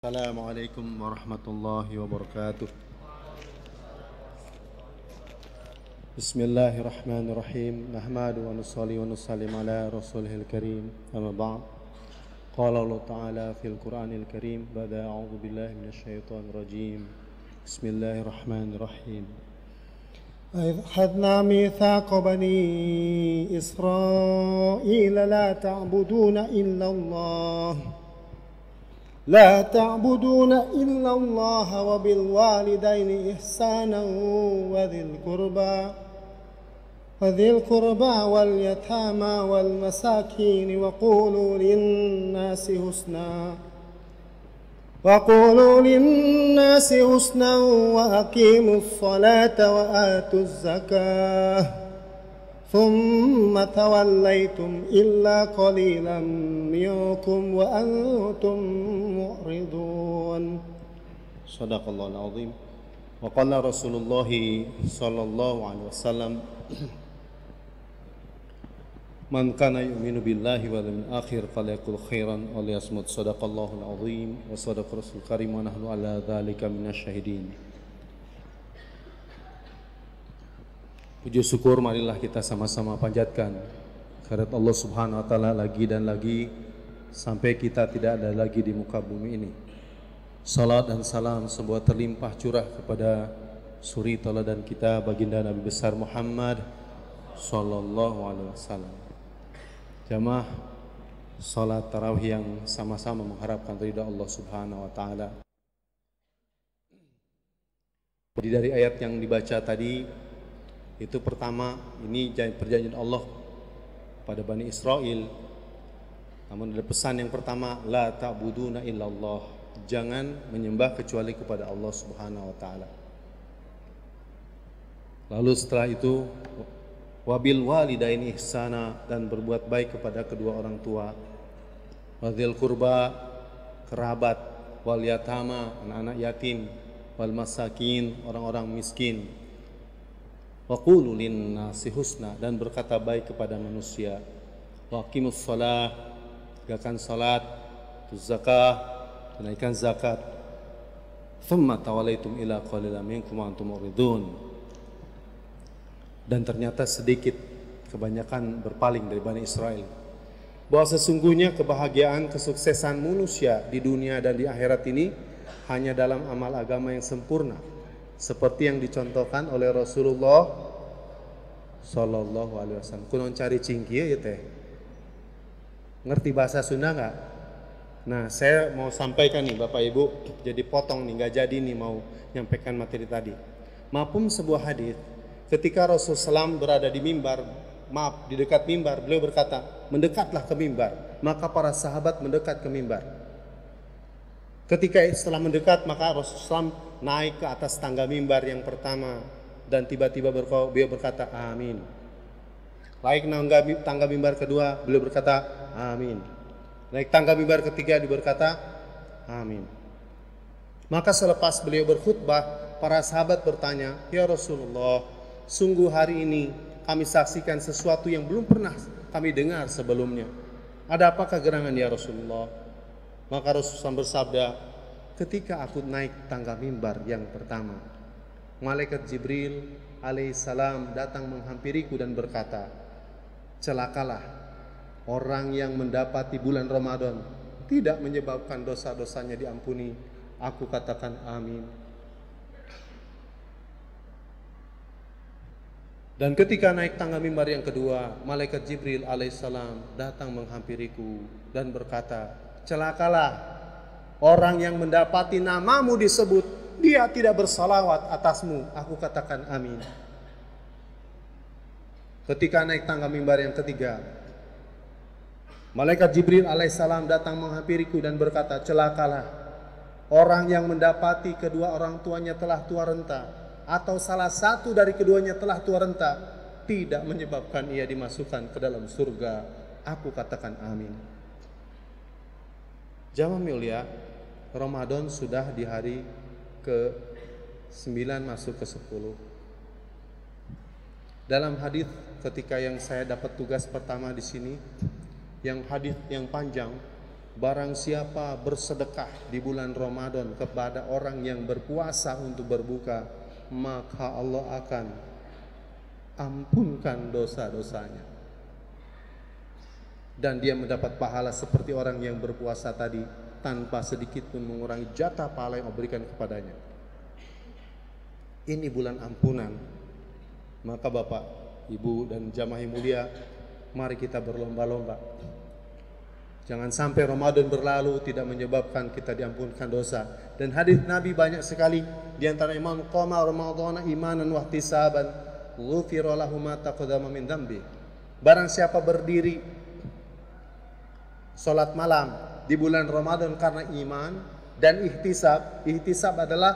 Assalamualaikum warahmatullahi wabarakatuh. Bismillahirrahmanirrahim. Nahmadu wa nusalli wa nusallim ala rasulihil karim. Amma ba'd. Qala Allah Ta'ala fil Qur'anil Karim ba'da a'udzu billahi minasyaitonir rajim. Bismillahirrahmanirrahim. وإذ أخذنا ميثاق بني إسرائيل لا تعبدون إلا الله وبالوالدين إحسانا وذي القربى واليتامى والمساكين وقولوا للناس حسنا وأقيموا الصلاة وآتوا الزكاة ثم توليتم إلا قليلا منكم وأنتم معرضون صدق الله العظيم وقال رسول الله صلى الله عليه وسلم من كان يؤمن بالله واليوم الآخر فليقل خيرا وليصمت صدق الله العظيم وصدق رسول الكريم ونحن على ذلك من الشاهدين. Puji syukur marilah kita sama-sama panjatkan kehadirat Allah Subhanahu wa taala lagi dan lagi sampai kita tidak ada lagi di muka bumi ini. Salat dan salam sebuah terlimpah curah kepada suri tauladan kita baginda Nabi besar Muhammad sallallahu alaihi wasallam. Jamaah salat tarawih yang sama-sama mengharapkan ridha Allah Subhanahu wa taala. Jadi dari ayat yang dibaca tadi itu pertama, ini perjanjian Allah pada Bani Israel. Namun ada pesan yang pertama, la ta'buduna illallah, jangan menyembah kecuali kepada Allah Subhanahu wa taala. Lalu setelah itu wabil walidaini ihsana, dan berbuat baik kepada kedua orang tua, wadzil qurba, kerabat, wal yatama, anak-anak yatim, wal masakin, orang-orang miskin, wa qulu linnasi husna, dan berkata baik kepada manusia, wa aqimus shalah, tegakkan salat, tuz zakah, tunaikan zakat, thumma tawallaitum ila qalilan minkum wa antum muridun. Dan ternyata sedikit, kebanyakan berpaling dari Bani Israel, bahwa sesungguhnya kebahagiaan, kesuksesan manusia di dunia dan di akhirat ini hanya dalam amal agama yang sempurna, seperti yang dicontohkan oleh Rasulullah sallallahu alaihi wasallam. Kunon cari cingkia ya teh. Ngerti bahasa Sunda nggak? Nah, saya mau sampaikan nih Bapak Ibu, jadi potong nih, nggak jadi nih mau nyampaikan materi tadi. Mafhum sebuah hadis, ketika Rasulullah SAW berada di mimbar, di dekat mimbar, beliau berkata, mendekatlah ke mimbar. Maka para sahabat mendekat ke mimbar. Ketika setelah mendekat, maka Rasulullah SAW naik ke atas tangga mimbar yang pertama, dan tiba-tiba beliau berkata amin. Naik tangga mimbar kedua, beliau berkata amin. Naik tangga mimbar ketiga, dia berkata amin. Maka selepas beliau berkhutbah, para sahabat bertanya, ya Rasulullah, sungguh hari ini kami saksikan sesuatu yang belum pernah kami dengar sebelumnya. Ada apakah gerangan ya Rasulullah? Maka Rasulullah bersabda, ketika aku naik tangga mimbar yang pertama, malaikat Jibril alaihissalam datang menghampiriku dan berkata, celakalah orang yang mendapati bulan Ramadan tidak menyebabkan dosa-dosanya diampuni. Aku katakan amin. Dan ketika naik tangga mimbar yang kedua, malaikat Jibril alaihissalam datang menghampiriku dan berkata, celakalah orang yang mendapati namamu disebut, dia tidak bersalawat atasmu. Aku katakan amin. Ketika naik tangga mimbar yang ketiga, malaikat Jibril alaihissalam datang menghampiriku dan berkata, celakalah orang yang mendapati kedua orang tuanya telah tua renta, atau salah satu dari keduanya telah tua renta, tidak menyebabkan ia dimasukkan ke dalam surga. Aku katakan amin. Jamaah mulia, Ramadan sudah di hari ke-9 masuk ke-10. Dalam hadis ketika yang saya dapat tugas pertama di sini, yang hadis yang panjang, barang siapa bersedekah di bulan Ramadan kepada orang yang berpuasa untuk berbuka, maka Allah akan ampunkan dosa-dosanya. Dan dia mendapat pahala seperti orang yang berpuasa tadi, tanpa sedikit pun mengurangi jatah pahala yang diberikan kepadanya. Ini bulan ampunan. Maka Bapak, Ibu dan jamaah yang mulia, mari kita berlomba-lomba. Jangan sampai Ramadan berlalu tidak menyebabkan kita diampunkan dosa. Dan hadis Nabi banyak sekali, di antara man qama ramadhana imanan wa ihtisaban ghufira lahu ma taqaddama min dzambi. Barang siapa berdiri salat malam di bulan Ramadan karena iman dan ihtisab. Ihtisab adalah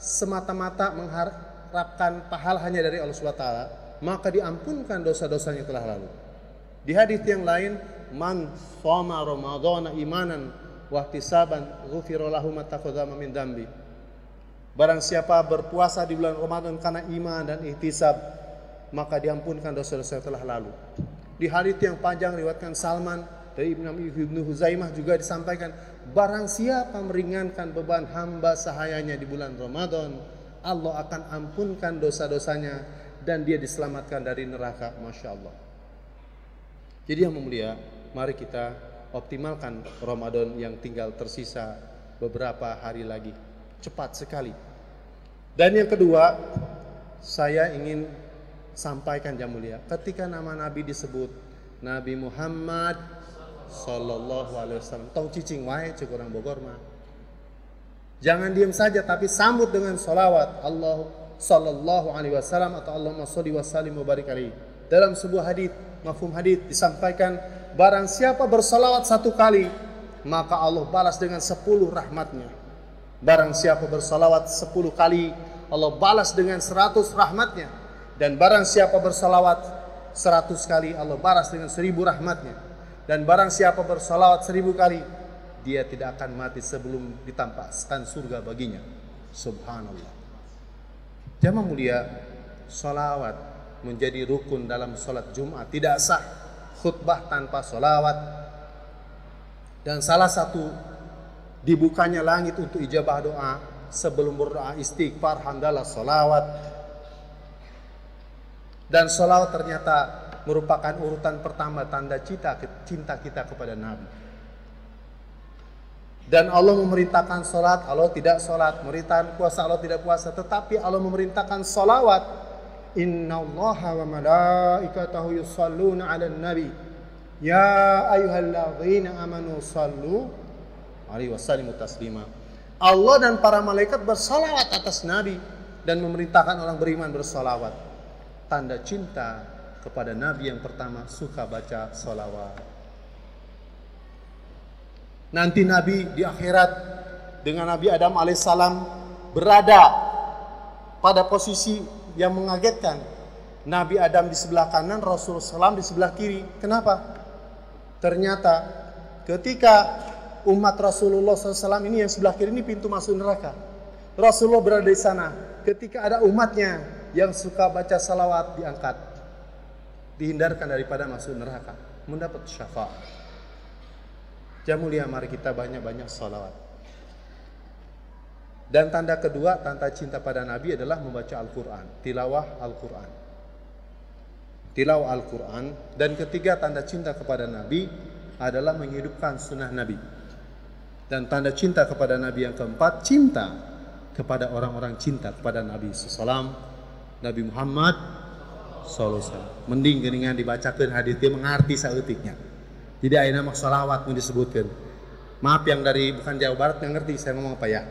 semata-mata mengharapkan pahala hanya dari Allah SWT, maka diampunkan dosa-dosanya telah lalu. Di hadis yang lain, man shoma ramadhana imanan wa ihtisaban ghufira lahu ma taqaddama min dzambi. Barang siapa berpuasa di bulan Ramadan karena iman dan ihtisab, maka diampunkan dosa-dosa yang telah lalu. Di hadis yang panjang riwayatkan Salman dari Ibnu Huzaimah juga disampaikan, barang siapa meringankan beban hamba sahayanya di bulan Ramadan, Allah akan ampunkan dosa-dosanya dan dia diselamatkan dari neraka. Masya Allah. Jadi yang mulia, mari kita optimalkan Ramadan yang tinggal tersisa beberapa hari lagi. Cepat sekali. Dan yang kedua, saya ingin sampaikan yang mulia, ketika nama Nabi disebut, Nabi Muhammad sallallahu alaihi wasallam, tong cicing wae cek orang Bogor mah. Jangan diam saja, tapi sambut dengan salawat Allah sallallahu alaihi wasallam atau Allahumma sholli wa sallim wa barik alaihi. Dalam sebuah hadis, mafhum hadis disampaikan, barang siapa bersalawat 1 kali, maka Allah balas dengan 10 rahmatnya. Barang siapa bersalawat 10 kali, Allah balas dengan 100 rahmatnya. Dan barang siapa bersalawat 100 kali, Allah balas dengan 1000 rahmatnya. Dan barang siapa bersalawat 1000 kali, dia tidak akan mati sebelum ditampakkan surga baginya. Subhanallah. Jamaah mulia, salawat menjadi rukun dalam sholat Jumat. Tidak sah khutbah tanpa salawat. Dan salah satu dibukanya langit untuk ijabah doa sebelum berdoa istighfar, hamdalah, salawat. Dan salawat ternyata merupakan urutan pertama tanda cinta kita kepada Nabi. Dan Allah memerintahkan salat, Allah tidak salat. Memerintahkan puasa, Allah tidak puasa. Tetapi Allah memerintahkan salawat. Innallaha wa malaikatahu yusalluna 'alan nabi. Ya ayyuhalladzina amanu sallu alaihi wasallimu taslima. Allah dan para malaikat bersalawat atas Nabi dan memerintahkan orang beriman bersalawat. Tanda cinta kepada Nabi yang pertama, suka baca salawat. Nanti Nabi di akhirat dengan Nabi Adam alaihissalam berada pada posisi yang mengagetkan. Nabi Adam di sebelah kanan, Rasulullah SAW di sebelah kiri. Kenapa? Ternyata ketika umat Rasulullah SAW ini yang sebelah kiri ini pintu masuk neraka. Rasulullah berada di sana. Ketika ada umatnya yang suka baca salawat, diangkat, dihindarkan daripada masuk neraka, mendapat syafaat. Jamaah mulia, mari kita banyak-banyak salawat. Dan tanda kedua, tanda cinta pada Nabi adalah membaca Al-Quran, tilawah Al-Quran. Tilawah Al-Quran. Dan ketiga, tanda cinta kepada Nabi adalah menghidupkan sunnah Nabi. Dan tanda cinta kepada Nabi yang keempat, cinta kepada orang-orang cinta kepada Nabi SAW, Nabi Muhammad SAW. Mending geningan dibacakan haditsnya mengerti saeutiknya. Jadi ayeuna mah shalawat mau disebutkan. Maaf yang dari bukan Jawa Barat yang ngerti saya ngomong apa ya.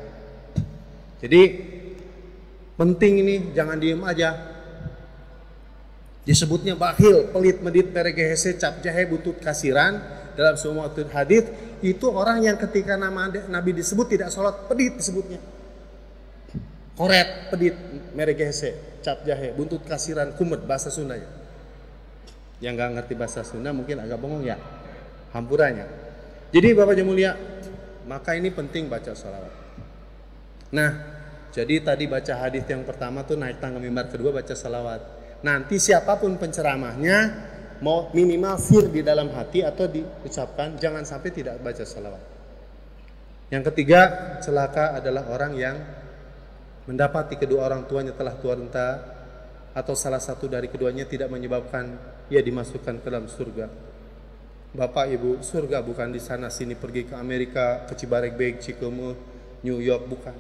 Jadi penting ini, jangan diem aja. Disebutnya bakhil, pelit, medit, meregehese, cap jahe, butut, kasiran. Dalam semua hadits itu orang yang ketika nama Nabi disebut tidak sholat, pedit disebutnya. Koret, pedit, meregehese, cap jahe, buntut, kasiran, kumet, bahasa Sundanya. Yang gak ngerti bahasa Sunda mungkin agak bengong ya, hampurannya. Jadi Bapak yang mulia, maka ini penting baca sholawat. Nah, jadi tadi baca hadis yang pertama tuh naik tangga mimbar, kedua baca salawat. Nanti siapapun penceramahnya mau minimal sir di dalam hati atau diucapkan, jangan sampai tidak baca salawat. Yang ketiga, celaka adalah orang yang mendapati kedua orang tuanya telah tua renta atau salah satu dari keduanya tidak menyebabkan ia dimasukkan ke dalam surga. Bapak Ibu, surga bukan di sana sini pergi ke Amerika, ke Cibarek Bay, Cikome, New York, bukan.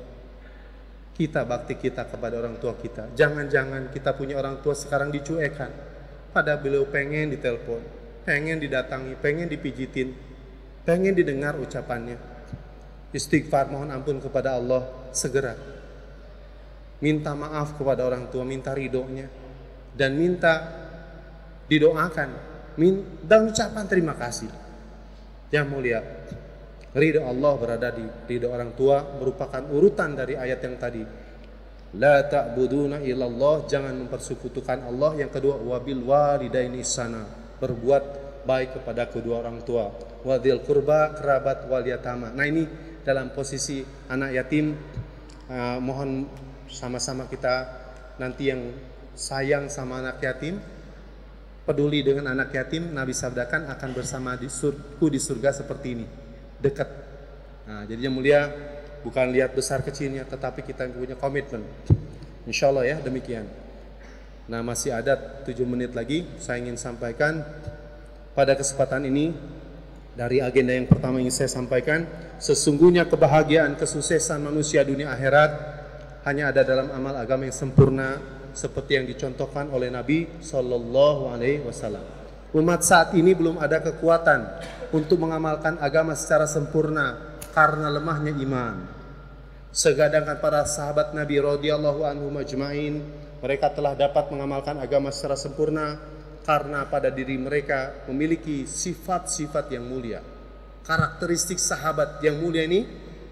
Kita bakti kita kepada orang tua kita. Jangan-jangan kita punya orang tua sekarang dicuekan. Padahal beliau pengen ditelepon, pengen didatangi, pengen dipijitin, pengen didengar ucapannya. Istighfar, mohon ampun kepada Allah segera. Minta maaf kepada orang tua, minta ridhonya, dan minta didoakan, dan ucapan terima kasih. Yang mulia, ridho Allah berada di ridho orang tua merupakan urutan dari ayat yang tadi. La ta'buduna illallah, jangan mempersekutukan Allah. Yang kedua, wabil walidaini ihsana, berbuat baik kepada kedua orang tua. Wadil kurba, kerabat, wal yatama. Nah, ini dalam posisi anak yatim, mohon sama-sama kita nanti yang sayang sama anak yatim, peduli dengan anak yatim, Nabi sabdakan akan bersama di surga seperti ini, dekat. Nah, jadi yang mulia, bukan lihat besar kecilnya, tetapi kita punya komitmen. Insya Allah ya, demikian. Nah, masih ada 7 menit lagi. Saya ingin sampaikan pada kesempatan ini, dari agenda yang pertama yang saya sampaikan, sesungguhnya kebahagiaan, kesuksesan manusia dunia akhirat hanya ada dalam amal agama yang sempurna, seperti yang dicontohkan oleh Nabi Sallallahu Alaihi Wasallam. Umat saat ini belum ada kekuatan untuk mengamalkan agama secara sempurna karena lemahnya iman. Sedangkan para sahabat Nabi radhiyallahu anhum ajma'in, mereka telah dapat mengamalkan agama secara sempurna karena pada diri mereka memiliki sifat-sifat yang mulia. Karakteristik sahabat yang mulia ini,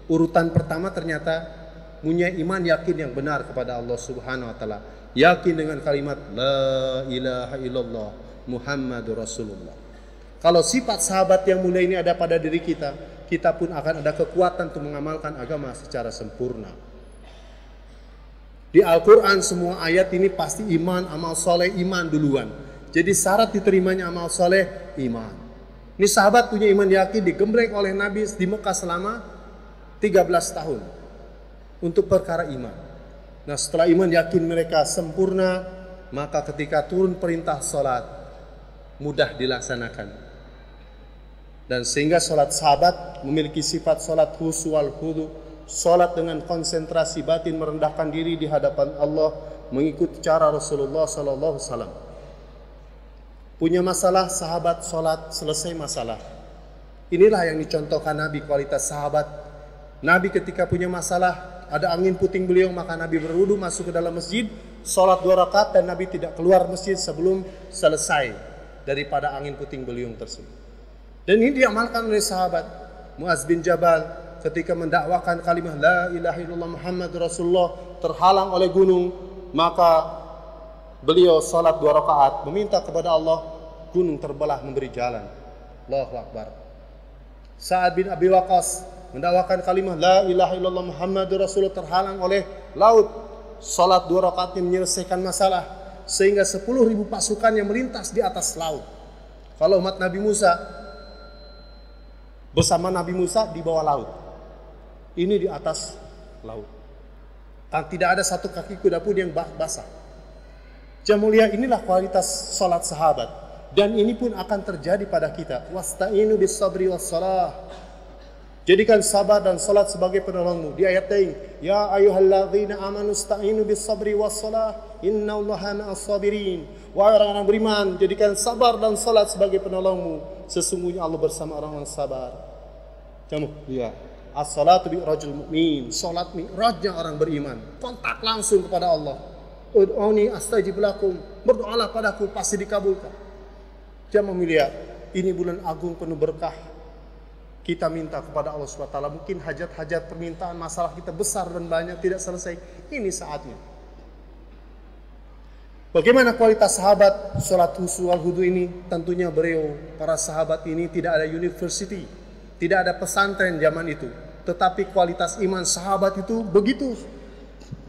urutan pertama ternyata punya iman yakin yang benar kepada Allah Subhanahu wa taala. Yakin dengan kalimat la ilaha illallah Muhammadur Rasulullah. Kalau sifat sahabat yang mulia ini ada pada diri kita, kita pun akan ada kekuatan untuk mengamalkan agama secara sempurna. Di Al-Quran semua ayat ini pasti iman, amal soleh, iman duluan. Jadi syarat diterimanya amal soleh, iman. Ini sahabat punya iman yakin, digembleng oleh Nabi di Mekah selama 13 tahun untuk perkara iman. Nah, setelah iman yakin mereka sempurna, maka ketika turun perintah sholat, mudah dilaksanakan. Dan sehingga sholat sahabat memiliki sifat sholat khusyuk wal khudu, sholat dengan konsentrasi batin, merendahkan diri di hadapan Allah, mengikuti cara Rasulullah Sallallahu Alaihi Wasallam. Punya masalah, sahabat sholat, selesai masalah. Inilah yang dicontohkan Nabi, kualitas sahabat. Nabi ketika punya masalah, ada angin puting beliung, maka Nabi berwudu masuk ke dalam masjid, sholat 2 rakaat, dan Nabi tidak keluar masjid sebelum selesai daripada angin puting beliung tersebut. Dan ini diamalkan oleh sahabat. Muaz bin Jabal ketika mendakwakan kalimat la ilaha illallah Muhammadur Rasulullah terhalang oleh gunung, maka beliau sholat 2 rakaat meminta kepada Allah, gunung terbelah memberi jalan. Allahu Akbar. Sa'ad bin Abi Waqqas mendakwakan kalimat la ilaha illallah Muhammadur Rasulullah terhalang oleh laut, sholat 2 rakaat menyelesaikan masalah, sehingga 10.000 pasukan yang melintas di atas laut. Kalau umat Nabi Musa bersama Nabi Musa di bawah laut, ini di atas laut, dan tidak ada satu kaki kuda pun yang basah. Jemaah mulia, inilah kualitas sholat sahabat, dan ini pun akan terjadi pada kita. Wasta'inu bis sabri was salah, jadikan sabar dan sholat sebagai penolongmu. Di ayat lain, ya ayyuhalladzina amanu sta'inu bis sabri was salah innallaha ma'as sabirin. Wahai orang-orang beriman, jadikan sabar dan sholat sebagai penolongmu, sesungguhnya Allah bersama orang-orang sabar. Jemaah mulia, as-salatu mi'rajul mu'min, salat mi'rajnya orang beriman, kontak langsung kepada Allah. Ud'uni astajib lakum, berdoalah padaku pasti dikabulkan. Jemaah mulia, ini bulan agung penuh berkah. Kita minta kepada Allah SWT, mungkin hajat-hajat permintaan masalah kita besar dan banyak tidak selesai. Ini saatnya. Bagaimana kualitas sahabat sholat khusyuk wal khudu ini? Tentunya beliau, para sahabat ini tidak ada university, tidak ada pesantren zaman itu. Tetapi kualitas iman sahabat itu begitu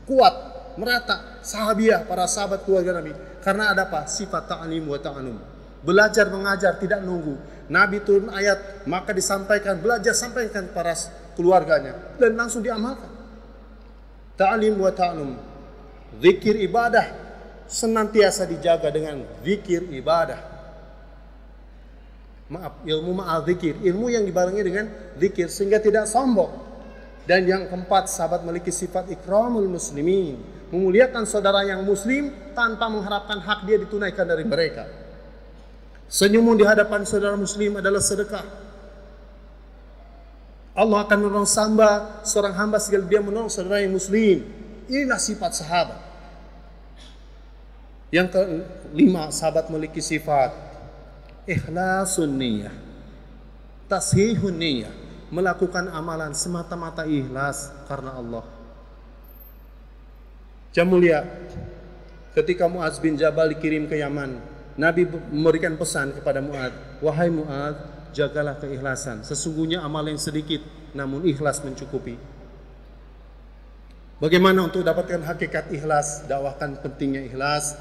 kuat, merata, sahabiah, para sahabat keluarga Nabi. Karena ada apa? Sifat ta'alim wa ta'anum. Belajar mengajar, tidak nunggu. Nabi turun ayat, maka disampaikan, belajar sampaikan para keluarganya dan langsung diamalkan. Ta'lim wa ta'lum. Zikir ibadah senantiasa dijaga dengan zikir ibadah. Maaf, ilmu ma'al zikir, ilmu yang dibarengi dengan zikir sehingga tidak sombong. Dan yang keempat, sahabat memiliki sifat ikramul muslimin, memuliakan saudara yang muslim tanpa mengharapkan hak dia ditunaikan dari mereka. Senyumun di hadapan saudara muslim adalah sedekah. Allah akan menolong seorang hamba sekali dia menolong saudara yang muslim. Inilah sifat sahabat. Yang kelima, sahabat memiliki sifat ikhlasun niyah, tashihun niyah, melakukan amalan semata-mata ikhlas karena Allah. Jam mulia, ketika Mu'adz bin Jabal dikirim ke Yaman, Nabi memberikan pesan kepada Mu'adz, wahai Mu'adz, jagalah keikhlasan. Sesungguhnya amal yang sedikit, namun ikhlas mencukupi. Bagaimana untuk dapatkan hakikat ikhlas? Dakwahkan pentingnya ikhlas.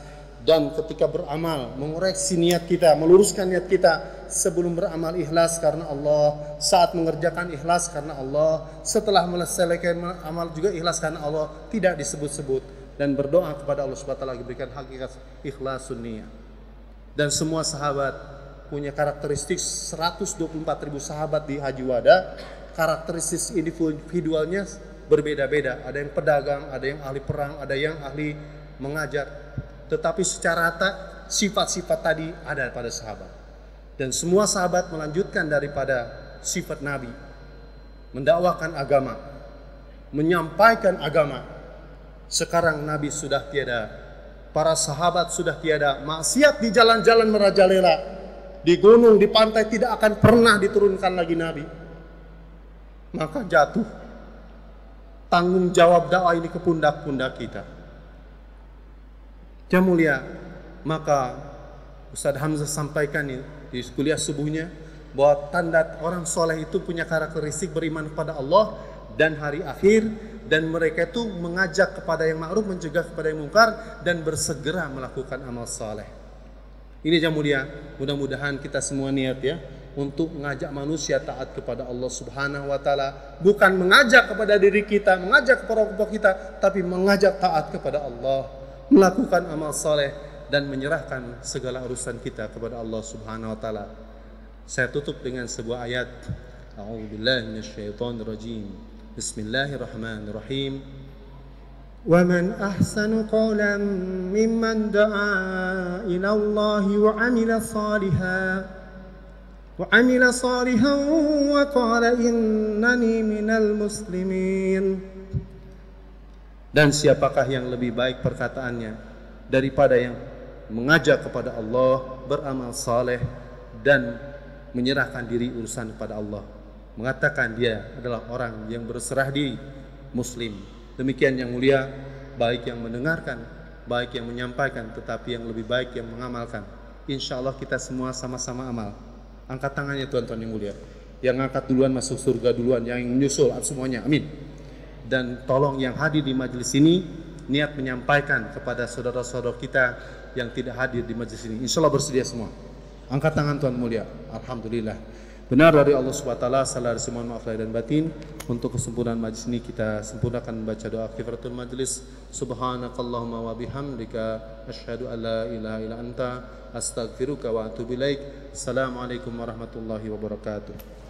Dan ketika beramal, mengoreksi niat kita, meluruskan niat kita. Sebelum beramal ikhlas karena Allah, saat mengerjakan ikhlas karena Allah, setelah menyelesaikan amal juga ikhlas karena Allah, tidak disebut-sebut. Dan berdoa kepada Allah SWT berikan hakikat ikhlasun niyah. Dan semua sahabat punya karakteristik. 124.000 sahabat di Haji Wada, karakteristik individualnya berbeda-beda. Ada yang pedagang, ada yang ahli perang, ada yang ahli mengajar. Tetapi secara sifat-sifat tadi ada pada sahabat. Dan semua sahabat melanjutkan daripada sifat Nabi, mendakwakan agama, menyampaikan agama. Sekarang Nabi sudah tiada, para sahabat sudah tiada, maksiat di jalan-jalan merajalela, di gunung, di pantai tidak akan pernah diturunkan lagi Nabi. Maka jatuh tanggung jawab dakwah ini ke pundak-pundak kita. Jam mulia, maka Ustaz Hamzah sampaikan di kuliah subuhnya bahwa tanda orang soleh itu punya karakteristik beriman kepada Allah dan hari akhir, dan mereka itu mengajak kepada yang ma'ruf, mencegah kepada yang mungkar, dan bersegera melakukan amal saleh. Ini jam mulia, mudah-mudahan kita semua niat ya untuk mengajak manusia taat kepada Allah Subhanahu wa taala, bukan mengajak kepada diri kita, mengajak kepada kelompok kita, tapi mengajak taat kepada Allah, melakukan amal saleh dan menyerahkan segala urusan kita kepada Allah Subhanahu wa taala. Saya tutup dengan sebuah ayat. A'udzubillahi minasyaitonir rajim. Bismillahirrahmanirrahim. Wa man ahsanu qawlan mimman da'a ila Allah wa 'amila salihan wa qala innani minal muslimin. Dan siapakah yang lebih baik perkataannya daripada yang mengajak kepada Allah, beramal saleh dan menyerahkan diri urusan kepada Allah, mengatakan dia adalah orang yang berserah diri, muslim. Demikian yang mulia, baik yang mendengarkan, baik yang menyampaikan, tetapi yang lebih baik yang mengamalkan. Insya Allah kita semua sama-sama amal. Angkat tangannya tuan-tuan yang mulia. Yang angkat duluan masuk surga duluan, yang menyusul semuanya, amin. Dan tolong yang hadir di majelis ini niat menyampaikan kepada saudara-saudara kita yang tidak hadir di majelis ini. Insya Allah bersedia semua. Angkat tangan tuan mulia. Alhamdulillah. Benar dari Allah SWT, salah dari semua maaf lahir dan batin. Untuk kesempurnaan majlis ini kita sempurnakan membaca doa kifaratul majlis. Subhanakallahumma wa bihamdika asyhadu an la ilaha illa anta astaghfiruka wa atubu ilaik. Assalamualaikum warahmatullahi wabarakatuh.